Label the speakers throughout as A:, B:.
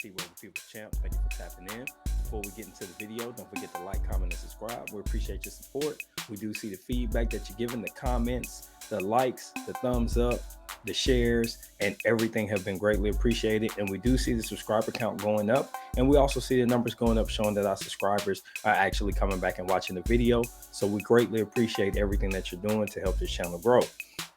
A: Keyword the People's Champ. Thank you for tapping in. Before we get into the video, don't forget to like, comment, and subscribe. We appreciate your support. We do see the feedback that you're giving, the comments, the likes, the thumbs up, the shares, and everything have been greatly appreciated. And we do see the subscriber count going up. And we also see the numbers going up, showing that our subscribers are actually coming back and watching the video. So we greatly appreciate everything that you're doing to help this channel grow.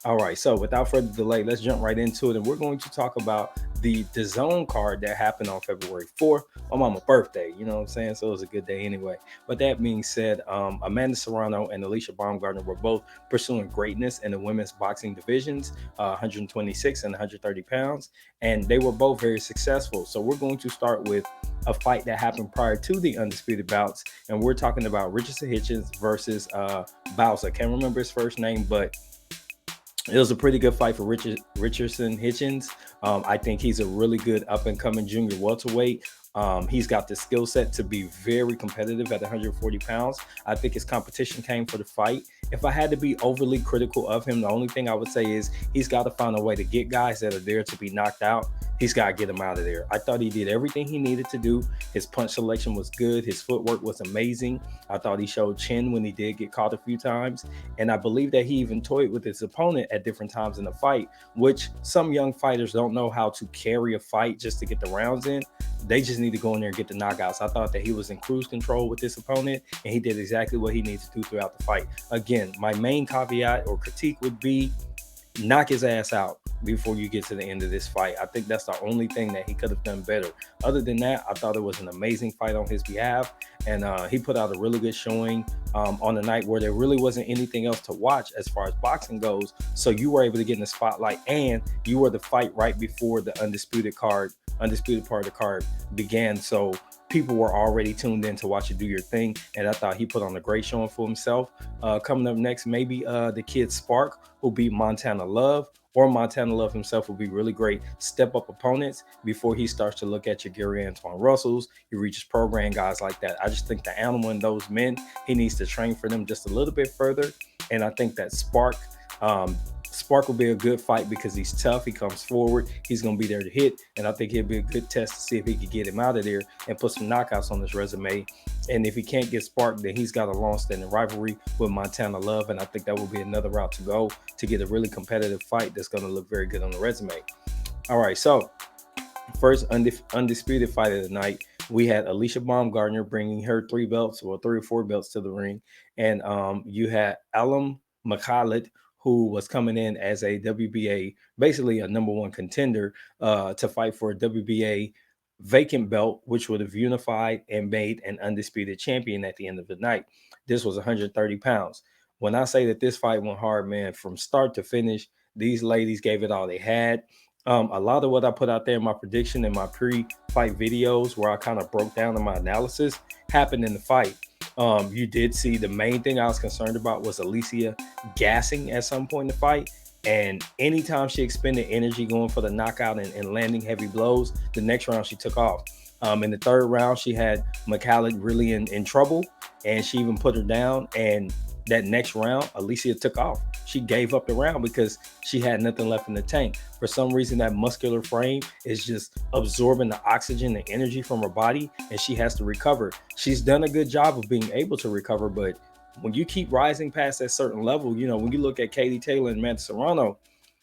A: All right, so without further delay, let's jump right into it. And we're going to talk about the DAZN card that happened on February 4th on my birthday. You know what I'm saying? So it was a good day anyway. But that being said, Amanda Serrano and Alicia Baumgardner were both pursuing greatness in the women's boxing divisions, 126 and 130 pounds. And they were both very successful. So we're going to start with a fight that happened prior to the undisputed bouts. And we're talking about Richardson Hitchens versus Bowser. I can't remember his first name, but it was a pretty good fight for Richardson Hitchens. I think he's a really good up-and-coming junior welterweight. He's got the skill set to be very competitive at 140 pounds. I think his competition came for the fight. If I had to be overly critical of him, the only thing I would say is he's got to find a way to get guys that are there to be knocked out. He's got to get them out of there. I thought he did everything he needed to do. His punch selection was good. His footwork was amazing. I thought he showed chin when he did get caught a few times. And I believe that he even toyed with his opponent at different times in the fight, which some young fighters don't know how to carry a fight just to get the rounds in. They just need to go in there and get the knockouts. I thought that he was in cruise control with this opponent, and he did exactly what he needs to do throughout the fight. Again, my main caveat or critique would be knock his ass out before you get to the end of this fight. I think that's the only thing that he could have done better. Other than that, I thought it was an amazing fight on his behalf, and he put out a really good showing on the night where there really wasn't anything else to watch as far as boxing goes. So you were able to get in the spotlight, and you were the fight right before the undisputed part of the card began. So people were already tuned in to watch you do your thing, and I thought he put on a great showing for himself. Coming up next, maybe the kid Spark, who beat Montana Love, or Montana Love himself, will be really great step-up opponents before he starts to look at your Gary Antoine Russells, your Regis Program, guys like that. I just think the animal in those men, he needs to train for them just a little bit further, and I think that Spark will be a good fight because he's tough. He comes forward. He's going to be there to hit. And I think he'll be a good test to see if he can get him out of there and put some knockouts on his resume. And if he can't get Spark, then he's got a long-standing rivalry with Montana Love. And I think that will be another route to go to get a really competitive fight that's going to look very good on the resume. All right, so first undisputed fight of the night, we had Alicia Baumgardner bringing her 3 belts or 3 or 4 belts to the ring. And you had Alam Makhalit, who was coming in as a WBA, basically a #1 contender to fight for a WBA vacant belt, which would have unified and made an undisputed champion at the end of the night. This was 130 pounds. When I say that this fight went hard, man, from start to finish, these ladies gave it all they had. A lot of what I put out there in my prediction and my pre-fight videos, where I kind of broke down in my analysis, happened in the fight. You did see the main thing I was concerned about was Alicia gassing at some point in the fight. And anytime she expended energy going for the knockout and landing heavy blows, the next round she took off. In the third round, she had McCallum really in trouble, and she even put her down. And that next round, Alicia took off. She gave up the round because she had nothing left in the tank. For some reason, that muscular frame is just absorbing the oxygen and energy from her body, and she has to recover. She's done a good job of being able to recover, but when you keep rising past that certain level, you know, when you look at Katie Taylor and Amanda Serrano,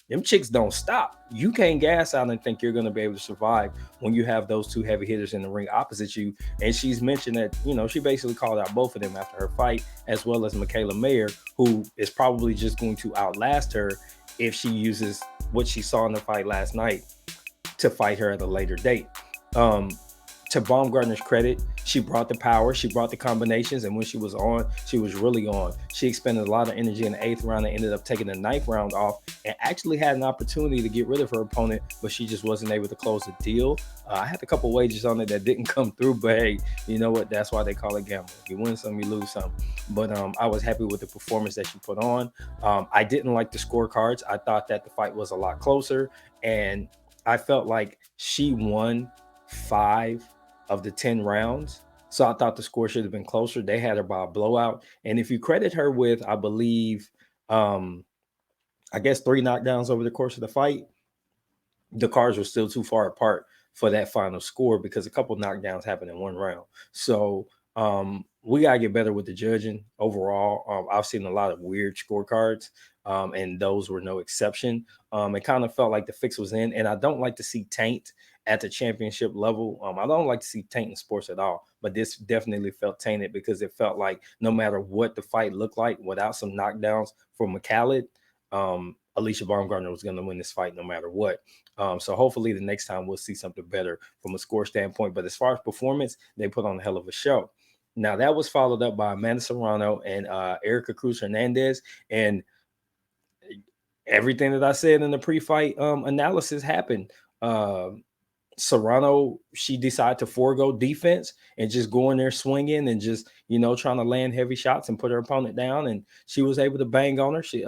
A: them chicks don't stop. You can't gas out and think you're going to be able to survive when you have those 2 heavy hitters in the ring opposite you. And she's mentioned that, you know, she basically called out both of them after her fight, as well as Michaela Mayer, who is probably just going to outlast her if she uses what she saw in the fight last night to fight her at a later date. To Baumgardner's credit, she brought the power, she brought the combinations, and when she was on, she was really on. She expended a lot of energy in the 8th round and ended up taking the 9th round off, and actually had an opportunity to get rid of her opponent, but she just wasn't able to close the deal. I had a couple wagers on it that didn't come through, but hey, you know what? That's why they call it gambling. You win some, you lose some. But I was happy with the performance that she put on. I didn't like the scorecards. I thought that the fight was a lot closer, and I felt like she won 5 of the 10 rounds. So I thought the score should have been closer. They had her by a blowout. And if you credit her with, I believe, I guess 3 knockdowns over the course of the fight, the cards were still too far apart for that final score because a couple knockdowns happened in one round. So we gotta get better with the judging overall. I've seen a lot of weird scorecards, and those were no exception. It kind of felt like the fix was in, and I don't like to see taint at the championship level. I don't like to see taint in sports at all, but this definitely felt tainted because it felt like no matter what the fight looked like, without some knockdowns from McCallum, Alicia Baumgardner was going to win this fight no matter what. So hopefully the next time we'll see something better from a score standpoint. But as far as performance, they put on a hell of a show. Now that was followed up by Amanda Serrano and Erica Cruz Hernandez, and everything that I said in the pre-fight analysis happened. Serrano, she decided to forego defense and just go in there swinging and just, trying to land heavy shots and put her opponent down. And she was able to bang on her. She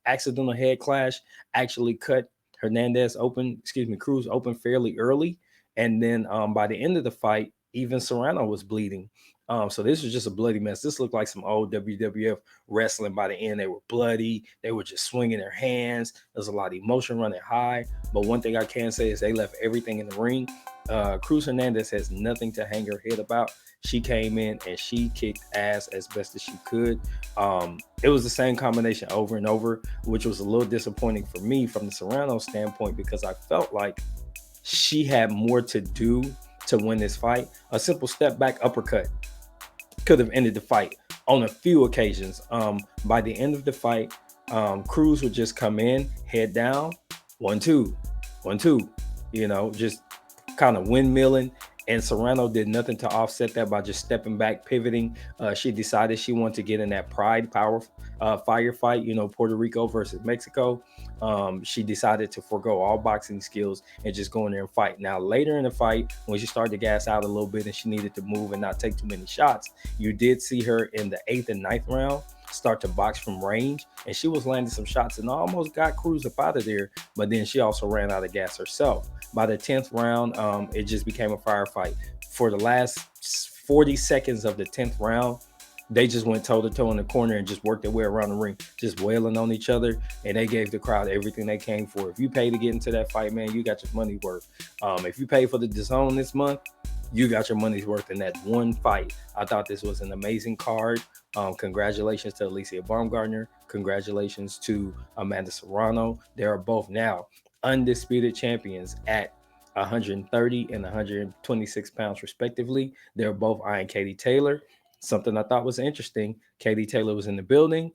A: accidental head clash actually cut Cruz open fairly early. And then by the end of the fight, even Serrano was bleeding. So this was just a bloody mess. This looked like some old WWF wrestling. By the end, they were bloody. They were just swinging their hands. There's a lot of emotion running high. But one thing I can say is they left everything in the ring. Cruz Hernandez has nothing to hang her head about. She came in and she kicked ass as best as she could. It was the same combination over and over, which was a little disappointing for me from the Serrano standpoint because I felt like she had more to do to win this fight. A simple step back uppercut could have ended the fight on a few occasions. By the end of the fight, Cruz would just come in, head down, 1-2, 1-2, just kind of windmilling. And Serrano did nothing to offset that by just stepping back, pivoting. She decided she wanted to get in that pride power firefight, Puerto Rico versus Mexico. She decided to forego all boxing skills and just go in there and fight. Now, later in the fight, when she started to gas out a little bit and she needed to move and not take too many shots, you did see her in the 8th and 9th round start to box from range, and she was landing some shots and almost got Cruz up out of there, but then she also ran out of gas herself. By the 10th round, it just became a firefight. For the last 40 seconds of the 10th round, they just went toe-to-toe in the corner and just worked their way around the ring, just wailing on each other, and they gave the crowd everything they came for. If you pay to get into that fight, man, you got your money worth. If you pay for the DAZN this month, you got your money's worth in that one fight. I thought this was an amazing card. Congratulations to Alicia Baumgardner. Congratulations to Amanda Serrano. They are both now undisputed champions at 130 and 126 pounds respectively. They're both eyeing Katie Taylor. Something I thought was interesting, Katie Taylor was in the building.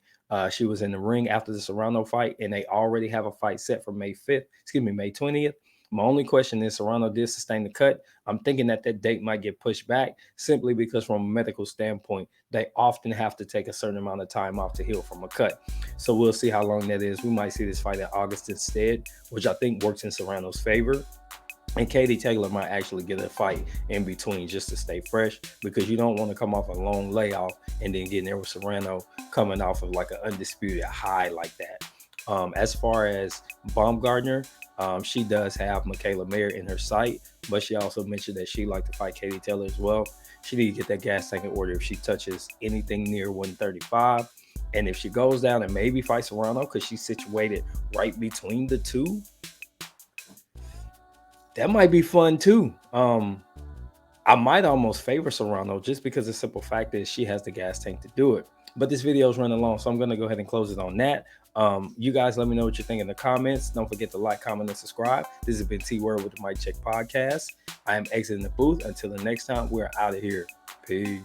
A: She was in the ring after the Serrano fight, and they already have a fight set for May 20th. My only question is Serrano did sustain the cut. I'm thinking that date might get pushed back simply because from a medical standpoint, they often have to take a certain amount of time off to heal from a cut. So we'll see how long that is. We might see this fight in August instead, which I think works in Serrano's favor. And Katie Taylor might actually get a fight in between just to stay fresh, because you don't want to come off a long layoff and then get in there with Serrano coming off of like an undisputed high like that. As far as Baumgardner, she does have Michaela Mayer in her sight, but she also mentioned that she liked to fight Katie Taylor as well. She need to get that gas tank in order if she touches anything near 135. And if she goes down and maybe fights Serrano because she's situated right between the two, that might be fun too. I might almost favor Serrano just because the simple fact is she has the gas tank to do it. But this video is running long, so I'm going to go ahead and close it on that. You guys let me know what you think in the comments. Don't forget to like, comment, and subscribe. This has been T-Word with the Mic Check Podcast. I am exiting the booth. Until the next time, we're out of here. Peace.